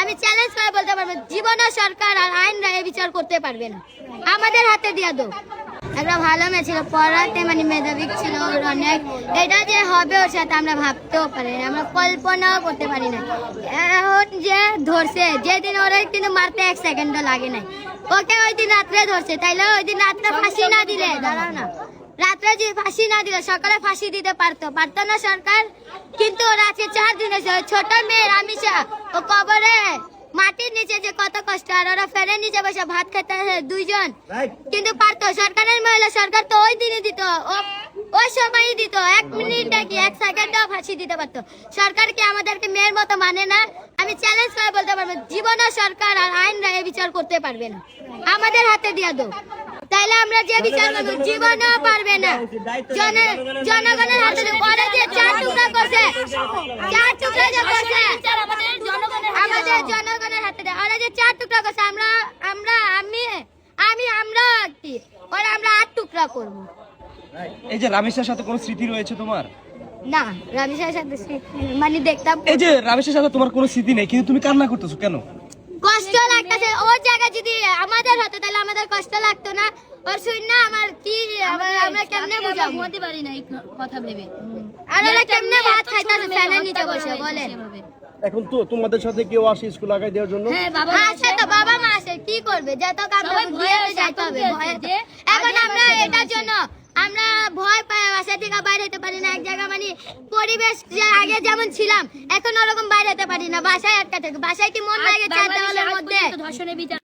আমি চ্যালেঞ্জ করে বলতে পারবো, জীবনও সরকার আর আইন রায় বিচার করতে পারবে না। আমাদের হাতে দিয়ে দাও। একটা ভালো মেয়ে ছিল, পড়াতে মানে মেধাবী ছিল ওর অনেক। এটা যে হবে ওর সাথে আমরা ভাবতেও পারি না, আমরা কল্পনাও করতে পারি না। এখন যে ধরছে, যেদিন ওরা কিন্তু মারতে 1 সেকেন্ডও লাগে নাই, ওকে ওই দিন রাত্রে ধরছে। তাইলে ওই দিন রাত্রে ফাঁসি না দিলে, দাঁড়াও না, রাত্রে যে ফাঁসি না দিলে সকালে ফাঁসি দিতে পারতো না সরকার। কিন্তু ওরা আজকে 4 দিন হয়েছে, ছোট মেয়ে রামিসা ও কবরে মাটির নিচে যে কত কষ্ট, আর ওরা ফেরের নিচে বসে ভাত খেতে দুইজন, কিন্তু পারতো। সরকারের মহিলা সরকার তো ওই দিনই দিত, ওই সময়ই দিত। 1 মিনিট কি 1 সেকেন্ডও ফাঁসি দিতে পারতো। সরকার কি আমাদেরকে মেয়ের মতো মানে না? আমি চ্যালেঞ্জ করে বলতে পারবো, জীবনও সরকার আর আইন রায় বিচার করতে পারবে না। আমাদের হাতে দিয়ে দাও, তাইলে আমরা যে বিচার করবো জীবনও পারবে না। জনগণের হাতে ওরা যে 4 টুকরা করছে, 4 টুকরা যে করছে আমাদের জনগণের হাতে দেয়। ওরা যে 4 টুকরা করছে, আমরা কি ওরা আমরা 8 টুকরা করবো। এই যে রামেশের সাথে কোনো স্মৃতি রয়েছে তোমার? না, রামেশের সাথে মানে দেখতাম। এই যে রামেশের সাথে তোমার কোনো স্মৃতি নেই, কিন্তু তুমি কান্না করতেছো কেন? কষ্ট লাগতেছে। ওর জায়গা যদি আমাদের হতো তাহলে আমাদের কষ্ট লাগতো না? ওর শুন না আমার কি, আমরা কেমনে বুঝাবো? ঘুমাতে পারি না এই কথা ভেবে। আর ওরা কেমনে ভাত খাইতেছে ফ্যানের নিচে বসে, বলেন। এখন তো তোমাদের সাথে কেউ আসে স্কুল লাগাই দেওয়ার জন্য? হ্যাঁ, বাবা আসে তো, বাবা মা আসে, কি করবে? যত কাম দিয়ে যাইতে হবে। এখন আমরা এটার জন্য আমরা ভয় পাই, বাসা থেকে বাইরে হতে পারি না। এক জায়গা মানে পরিবেশ যে আগে যেমন ছিলাম এখন ওরকম বাইরে হতে পারি না, বাসায় আটকা থাকি। বাসায় কি মন লাগে 4 দেওয়ালের মধ্যে? ধর্ষণের বিচার